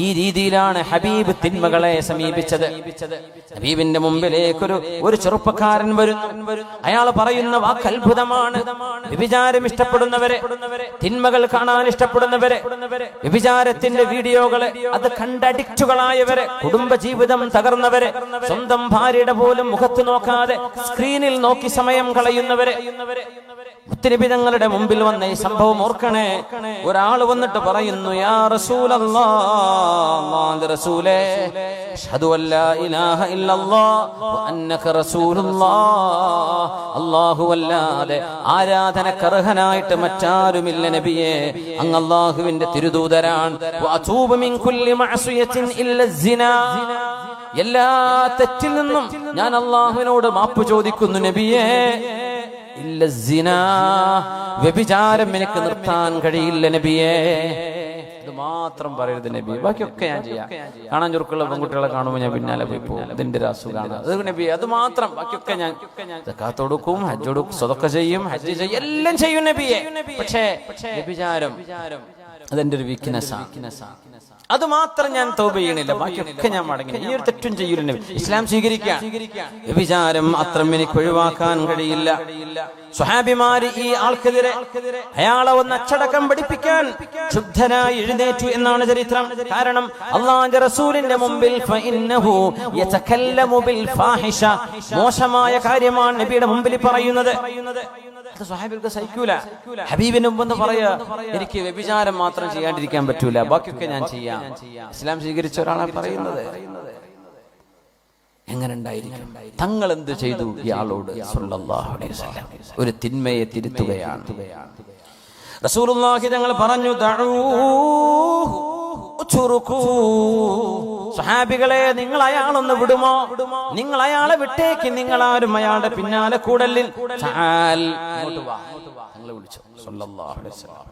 ഈ രീതിയിലാണ് ഹബീബ് തിന്മകളെ സമീപിച്ചത്. ഹബീബിന്റെ മുമ്പിലേക്ക് ഒരു ചെറുപ്പക്കാരൻ വരുന്നു. അയാൾ പറയുന്ന വാക്ക് അത്ഭുതമാണ്. വ്യഭിചാരം ഇഷ്ടപ്പെടുന്നവരെ, തിന്മകൾ കാണാൻ ഇഷ്ടപ്പെടുന്നവരെ, വ്യഭിചാരത്തിന്റെ വീഡിയോകളെ അത് കണ്ട് അഡിക്റ്റുകളായവരെ, കുടുംബജീവിതം തകർന്നവരെ, സ്വന്തം ഭാര്യയുടെ പോലും മുഖത്ത് നോക്കാതെ സ്ക്രീനിൽ നോക്കി സമയം കളയുന്നവരെ, മുത്തുനബി തങ്ങളുടെ മുമ്പിൽ വന്ന ഈ സംഭവം ഓർക്കണേ. ഒരാൾ വന്നിട്ട് പറയുന്നു, യാ റസൂലല്ലാഹ്, അല്ലാഹുവിന്റെ റസൂലേ, അഷ്ഹദു അല്ലാ ഇലാഹ ഇല്ലല്ലാഹ് വ അന്നക റസൂലുള്ളാഹ്, അല്ലാഹുവല്ലാതെ ആരാധനക്കർഹനായിട്ട് മറ്റാരുമില്ല നബിയേ, അങ്ങ് അല്ലാഹുവിന്റെ തിരുദൂതരാണ്. വ അതൂബു മിൻ കുല്ലി മഅസിയത്തിൻ ഇല്ല സിനാ, എല്ലാ തെറ്റിൽ നിന്നും ഞാൻ അല്ലാഹുവിനോട് മാപ്പ് ചോദിക്കുന്നു നബിയേ, ഇല്ല സിനാ, വ്യഭിചാരം എനിക്ക് നിർത്താൻ കഴിയില്ല നബിയേ. ഇത് മാത്രം പറയരുത് നബി, ബാക്കിയൊക്കെ ഞാൻ ചെയ്യാം. കാണാൻ ചുരുക്കുള്ള പെൺകുട്ടികളെ കാണുമ്പോൾ ഞാൻ പിന്നാലെ പോയി പോകും, ഇതിന്റെ ഒരു അസുഖമാണ് അത് നബി, അത് മാത്രം, ബാക്കിയൊക്കെ ഞാൻ സക്കാത്ത് കൊടുക്കും, ഹജ്ജ് കൊടുക്കും, സ്വതക്ക ചെയ്യും, ഹജ്ജ് ചെയ്യും, എല്ലാം ചെയ്യും നബിയെ. പക്ഷേ വ്യഭിചാരം അതെന്റെ ഒരു വീക്ക്നെസ്സാണ്, അത് മാത്രം ഞാൻ തൗബ ചെയ്യണില്ല, ബാക്കിയൊക്കെ ഞാൻ മടങ്ങി, ഈ ഒരു തെറ്റും ചെയ്യൂല. ഇസ്ലാം സ്വീകരിക്കാൻ വ്യഭിചാരം അത്രയും എനിക്ക് ഒഴിവാക്കാൻ കഴിയില്ല. സ്വഹാബിമാര് ഈ ആൾക്കെതിരെ അയാളെ ഒന്ന് അച്ചടക്കം പഠിപ്പിക്കാൻ ക്ഷുബ്ധനായി എഴുന്നേറ്റു എന്നാണ് ചരിത്രം. കാരണം അല്ലാഹുവിന്റെ റസൂലിന്റെ മുമ്പിൽ ഫഇന്നഹു യതകല്ലമു ബിൽ ഫാഹിഷ, മോശമായ കാര്യമാണ് നബിയുടെ മുമ്പിൽ പറയുന്നത്. സ്വഹാബികൾക്ക് സഹിക്കൂല. ഹബീബിന് മുമ്പെന്ന് പറയാ, എനിക്ക് വ്യഭിചാരം മാത്രം ചെയ്യാണ്ടിരിക്കാൻ പറ്റൂല, ബാക്കിയൊക്കെ ഞാൻ ചെയ്യാം. ഇസ്ലാം സ്വീകരിച്ച ഒരാളാണ് പറയുന്നത്. എങ്ങനെ ഉണ്ടായിരിക്കും? തങ്ങൾ എന്ത് ചെയ്തു ഇയാളോട്? സല്ലല്ലാഹു അലൈഹി വസല്ലം ഒരു തിന്മയെ തിരുത്തുകയാണ്. റസൂലുള്ളാഹി തങ്ങൾ പറഞ്ഞു, സ്വഹാബികളെ, നിങ്ങൾ അയാളൊന്ന് വിടുമോ? നിങ്ങൾ അയാളെ വിട്ടേക്ക്, നിങ്ങൾ ആരും അയാളുടെ പിന്നാലെ കൂടലിൽ. തങ്ങളെ വിളിച്ചു സല്ലല്ലാഹു അലൈഹി വസല്ലം.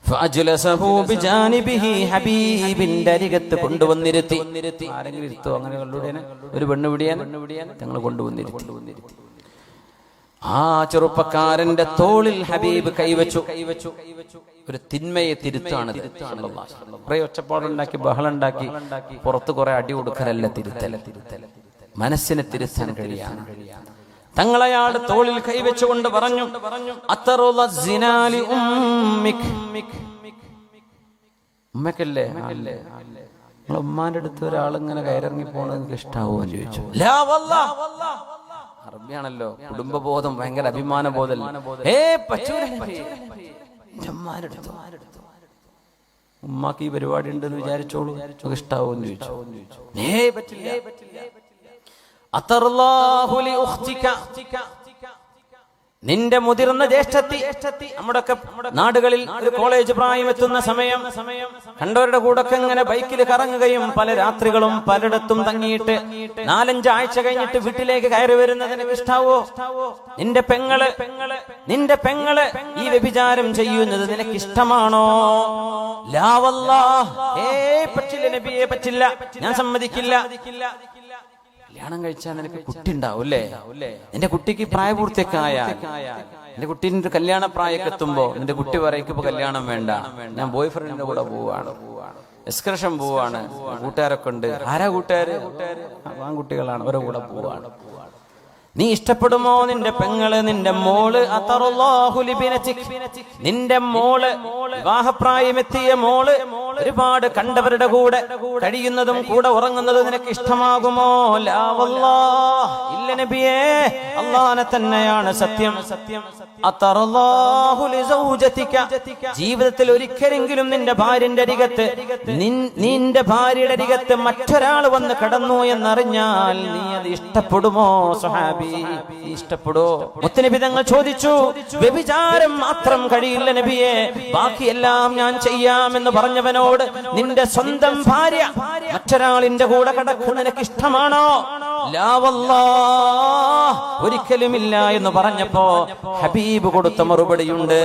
ഫഅജ്ലസഹു ബിജാനിബിഹി, ഹബീബിന്റെ അരികത്ത് കൊണ്ടുവന്നിരുത്തി. ആരെങ്കിലും ഇരുത്തോ? അങ്ങനെ കൊണ്ടുവിടാൻ ഒരു പെണ്ണ് വിടിയാൻ തങ്ങൾ കൊണ്ടുവന്നിരുത്തി. ആ ചെറുപ്പക്കാരന്റെ തോളിൽ ഹബീബ് കൈവച്ചു. ഒരു തിന്മയെ തിരുത്താണ്. കുറെ ഒച്ചപ്പാടുണ്ടാക്കി, ബഹളുണ്ടാക്കി, പുറത്ത് കുറെ അടി കൊടുക്കലല്ല തിരുത്തൽ. മനസ്സിനെ തിരുത്താൻ കഴിയാണ്. തങ്ങളയാളുടെ തോളിൽ കൈവച്ചുകൊണ്ട് പറഞ്ഞു, ഉമ്മക്കല്ലേ, നിങ്ങളെ ഉമ്മാന്റെ അടുത്ത് ഒരാളിങ്ങനെ കയറിറങ്ങി പോണത് നിങ്ങൾക്ക് ഇഷ്ടാവോ എന്ന് ചോദിച്ചു. അറബിയാണല്ലോ, കുടുംബബോധം, ഭയങ്കര അഭിമാന ബോധം. ഉമ്മാക്ക് ഈ പരിപാടി ഉണ്ടെന്ന് വിചാരിച്ചോളൂ, ഇഷ്ടാവോ എന്ന് ചോദിച്ചു. പറ്റില്ല. നിന്റെ മുതിർന്ന ജ്യേഷ്ഠത്തി, നമ്മുടെയൊക്കെ നാടുകളിൽ ഒരു കോളേജ് പ്രായം എത്തുന്ന സമയം കണ്ടവരുടെ കൂടെ ഒക്കെ ഇങ്ങനെ ബൈക്കിൽ കറങ്ങുകയും പല രാത്രികളും പലയിടത്തും തങ്ങിയിട്ട് 4-5 ആഴ്ച കഴിഞ്ഞിട്ട് വീട്ടിലേക്ക് കയറി വരുന്നതിന് ഇഷ്ടാവോ? നിന്റെ പെങ്ങള് ഈ വ്യഭിചാരം ചെയ്യുന്നത് നിനക്ക് ഇഷ്ടമാണോ? ലാ വല്ലാഹ്, പറ്റില്ല നബിയെ, പറ്റില്ല, ഞാൻ സമ്മതിക്കില്ല. കല്യാണം കഴിച്ചാൽ നിനക്ക് കുട്ടി ഉണ്ടാവും അല്ലേ? നിന്റെ കുട്ടിക്ക് പ്രായപൂർത്തിയൊക്കെ ആയാൽ, നിന്റെ കുട്ടീൻ്റെ കല്യാണ പ്രായമൊക്കെ എത്തുമ്പോ നിന്റെ കുട്ടി പറയും, ഇപ്പൊ കല്യാണം വേണ്ട, ഞാൻ ബോയ് ഫ്രണ്ടിന്റെ കൂടെ പോവാണ്, എക്സ്കർഷൻ പോവാണ്, കൂട്ടുകാരൊക്കെ ഉണ്ട്. ആരാ കൂട്ടുകാര്? ആൺകുട്ടികളാണ്, അവരുടെ കൂടെ പോവാണ്. നീ ഇഷ്ടപ്പെടുമോ? നിന്റെ പെങ്ങള്, നിന്റെ മോള്, നിന്റെ മോള്, വിവാഹപ്രായമെത്തിയ മോള് ഒരുപാട് കണ്ടവരുടെ കൂടെ കഴിയുന്നതും കൂടെ ഉറങ്ങുന്നതും നിനക്ക് ഇഷ്ടമാകുമോ? ലാ വല്ലാഹ്, ഇല്ല നബിയേ, അല്ലാഹനെ തന്നെയാണ് സത്യം. ജീവിതത്തിൽ ഒരിക്കലെങ്കിലും നിന്റെ ഭാര്യന്റെ അരികത്ത് മറ്റൊരാൾ വന്ന് കടന്നു എന്നറിഞ്ഞാൽ നീ അത് ഇഷ്ടപ്പെടുമോ? സ്വഹാബി, ഇഷ്ടപ്പെടോ? മുത്തുനബി തങ്ങൾ ചോദിച്ചു, വ്യഭിചാരം മാത്രം കഴിയില്ല നബിയെ, ബാക്കിയെല്ലാം ഞാൻ ചെയ്യാമെന്ന് പറഞ്ഞവനോട് നിന്റെ സ്വന്തം ഭാര്യ മറ്റൊരാളിന്റെ കൂടെ കിടക്കുന്ന നിനക്ക് ഇഷ്ടമാണോ? ലാ വല്ലാഹ്, ഒരിക്കലുമില്ല എന്ന് പറഞ്ഞപ്പോ ഹബീബ് കൊടുത്ത മറുപടിയുണ്ട്,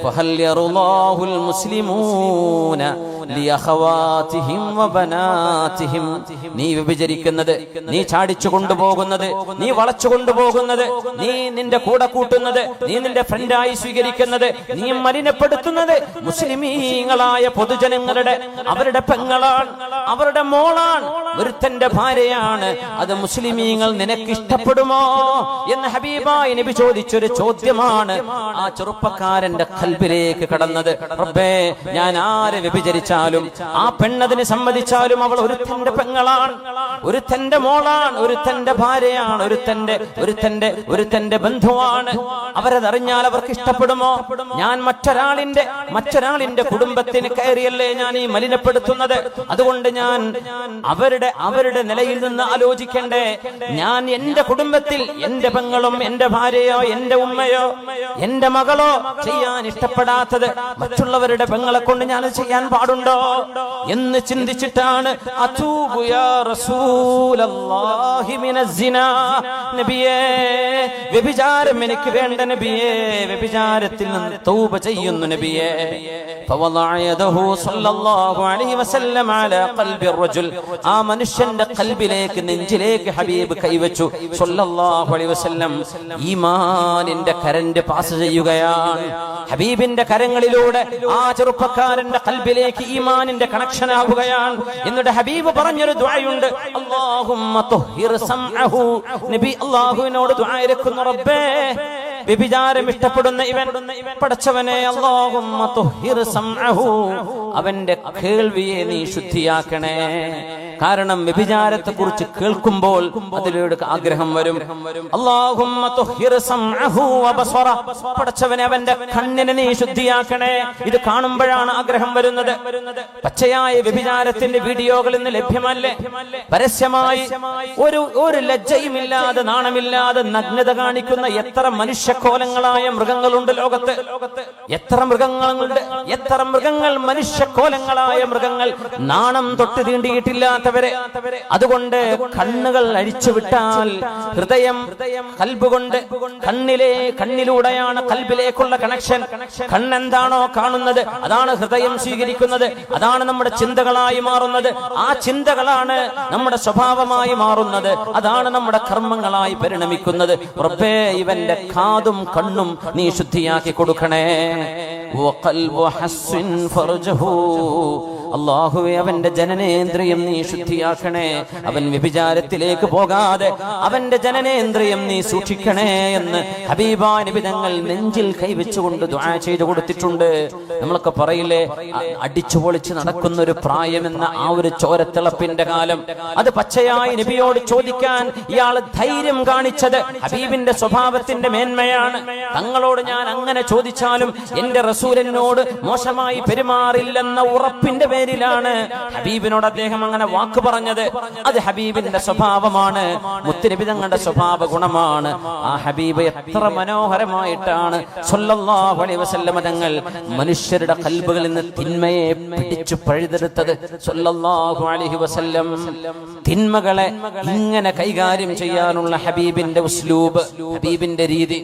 ഫഹൽ യറുല്ലാഹുൽ മുസ്ലിമൂന ലിഅഖവാതിഹിം വബനാതിഹിം. നീ വ്യഭിചരിക്കുന്നത്, നീ ചാടിച്ചു കൊണ്ടുപോകുന്നത്, നീ വളച്ചു കൊണ്ടുപോകുന്നത്, നീ നിന്റെ കൂടെ കൂട്ടുന്നത്, നീ നിന്റെ ഫ്രണ്ടായി സ്വീകരിക്കുന്നത്, നീ മലിനപ്പെടുത്തുന്നത് മുസ്ലിമീങ്ങളായ പൊതുജനങ്ങളുടെ അവരുടെ പെങ്ങളാണ്, അവരുടെ മോളാണ്, ഒരുത്തന്റെ ഭാര്യയാണ്. അത് മുസ്ലിമീങ്ങൾ നിനക്ക് ഇഷ്ടപ്പെടുമോ എന്ന് ഹബീബായ നബി ചോദിച്ചൊരു ചോദ്യമാണ് ആ ചെറുപ്പക്കാരന്റെ ഖൽബിലേക്ക് കടന്നത്. റബ്ബേ, ഞാൻ ആരെ വ്യഭിചരിച്ചാലും ആ പെണ്ണതിന് സമ്മതിച്ചാലും അവൾ ഒരുത്തന്റെ പെങ്ങളാണ്, ഒരുത്തന്റെ മോളാണ്, ഒരുത്തന്റെ ഭാര്യയാണ്, ഒരുത്തന്റെ ബന്ധുവാണ്. അവരതറിഞ്ഞാൽ അവർക്ക് ഇഷ്ടപ്പെടുമോ? ഞാൻ മറ്റൊരാളിന്റെ കുടുംബത്തിന് കയറിയല്ലേ ഞാൻ ഈ മലിനപ്പെടുത്തുന്നത്? അതുകൊണ്ട് ഞാൻ അവരുടെ നിലയിൽ നിന്ന് ആലോചിക്കണ്ടേ? ഞാൻ എന്റെ കുടുംബത്തിൽ എന്റെ പെങ്ങളും എന്റെ ഭാര്യയോ എന്റെ ഉമ്മയോ എന്റെ മകളോ ചെയ്യാൻ ഇഷ്ടപ്പെടാത്തത് മറ്റുള്ളവരുടെ പെങ്ങളെ കൊണ്ട് ഞാൻ ചെയ്യാൻ പാടുണ്ടോ എന്ന് ചിന്തിച്ചിട്ടാണ് അതൂബു യാ റസൂലല്ലാഹി മിനസ്സിനാ, നബിയേ വ്യഭിചാരം എനിക്ക് വേണ്ട നബിയേ, വ്യഭിചാരത്തിൽ നിന്ന് തൗബ ചെയ്യുന്നു നബിയേ. فوضع يده صلى الله عليه وسلم على قلب الرجل. ആ മനുഷ്യന്റെ ഖൽബിലേക്ക്, നെഞ്ചിലേക്ക് ഹബീബ് കൈവച്ചു സല്ലല്ലാഹു അലൈഹി വസല്ലം. ഈമാനിന്റെ കരണ്ട് പാസ് ചെയ്യുകയാണ് ഹബീബിന്റെ കരങ്ങളിലൂടെ. ആ ചെറുപ്പക്കാരന്റെ ഖൽബിലേക്ക് ഈമാനിന്റെ കണക്ഷൻ ആവുകയാണ്. എന്നിട്ട് ഹബീബ് പറഞ്ഞൊരു ദുആയുണ്ട്, അല്ലാഹുമ്മ തുഹിർ സംഅഹു. നബി അല്ലാഹുവിനോട് ദുആ ഇരക്കുന്നു, റബ്ബേ വ്യഭിചാരം ഇഷ്ടപ്പെടുന്ന ഇവൻ പടച്ചവനെ, അല്ലാഹുമ്മ തുഹിർ സംഅഹു, അവന്റെ കേൾവിയെ നീ ശുദ്ധിയാക്കണേ. കാരണം വ്യഭിചാരത്തെ കുറിച്ച് കേൾക്കുമ്പോൾ അതിലൂടെ ആഗ്രഹം വരും. അല്ലാഹുമ്മ തുഹിർ സംഅഹു വബസറ, പടച്ചവനെ അവന്റെ കണ്ണിനെ നീ ശുദ്ധിയാക്കണേ. ഇത് കാണുമ്പോഴാണ് ആഗ്രഹം വരുന്നത്. പച്ചയായ വ്യഭിചാരത്തിന്റെ വീഡിയോകൾ ഇന്ന് ലഭ്യമല്ലേ? പരസ്യമായി ഒരു ലജ്ജയുമില്ലാതെ നാണമില്ലാതെ നഗ്നത കാണിക്കുന്ന എത്ര മനുഷ്യക്കോലങ്ങളായ മൃഗങ്ങളുണ്ട് ലോകത്ത്. എത്ര മൃഗങ്ങളുണ്ട്, എത്ര മൃഗങ്ങൾ, മനുഷ്യക്കോലങ്ങളായ മൃഗങ്ങൾ, നാണം തൊട്ട് തീണ്ടിയിട്ടില്ലാത്തവരെ. അതുകൊണ്ട് കണ്ണുകൾ അഴിച്ചുവിട്ടാൽ ഹൃദയം കൽബ് കൊണ്ട് കണ്ണിലൂടെയാണ് കൽബിലേക്കുള്ള കണക്ഷൻ. കണ്ണെന്താണോ കാണുന്നത് അതാണ് ഹൃദയം സ്വീകരിക്കുന്നത്, അതാണ് നമ്മുടെ ചിന്തകളായി മാറുന്നത്. ആ ചിന്തകളാണ് നമ്മുടെ സ്വഭാവമായി മാറുന്നത്, അതാണ് നമ്മുടെ കർമ്മങ്ങളായി പരിണമിക്കുന്നത്. റബ്ബേ, ഇവന്റെ കാതും കണ്ണും നീ ശുദ്ധിയാക്കി കൊടുക്കണേ. അല്ലാഹുവേ, അവന്റെ ജനനേന്ദ്രിയം നീ ശുദ്ധിയാക്കണേ. അവൻ വ്യഭിചാരത്തിലേക്ക് പോകാതെ അവന്റെ ജനനേന്ദ്രിയം നീ സൂക്ഷിക്കണേ എന്ന് ഹബീബായ നബി തങ്ങൾ നെഞ്ചിൽ കൈവച്ചുകൊണ്ട് ദുആ ചെയ്തു കൊടുത്തിട്ടുണ്ട്. നമ്മളൊക്കെ പറയില്ലേ, അടിച്ചു പൊളിച്ച് നടക്കുന്ന ഒരു പ്രായമെന്ന ആ ഒരു ചോരത്തിളപ്പിന്റെ കാലം. അത് പച്ചയായി നബിയോട് ചോദിക്കാൻ ഇയാൾ ധൈര്യം കാണിച്ചത് ഹബീബിന്റെ സ്വഭാവത്തിന്റെ മേന്മയാണ്. തങ്ങളോട് ഞാൻ അങ്ങനെ ചോദിച്ചാലും എന്റെ റസൂലിനോട് മോശമായി പെരുമാറില്ലെന്ന ഉറപ്പിന്റെ പേരിലാണ് ഹബീബിനോട് അദ്ദേഹം അങ്ങനെ വാക്ക് പറഞ്ഞത്. അത് ഹബീബിന്റെ സ്വഭാവമാണ്, മുത്തുനബി തങ്ങളുടെ സ്വഭാവ ഗുണമാണ്. ആ ഹബീബ് എത്ര മനോഹരമായിട്ടാണ് സല്ലല്ലാഹു അലൈഹി വസല്ലം തങ്ങൾ മനുഷ്യരുടെ ഖൽബുകളിൽ നിന്ന് തിന്മയെ പിടിച്ചു പഴുതെടുത്തത്. സല്ലല്ലാഹു അലൈഹി വസല്ലം തിന്മകളെ ഇങ്ങനെ കൈകാര്യം ചെയ്യാനുള്ള ഹബീബിന്റെ ഉസ്ലൂബ്, ഹബീബിന്റെ രീതി.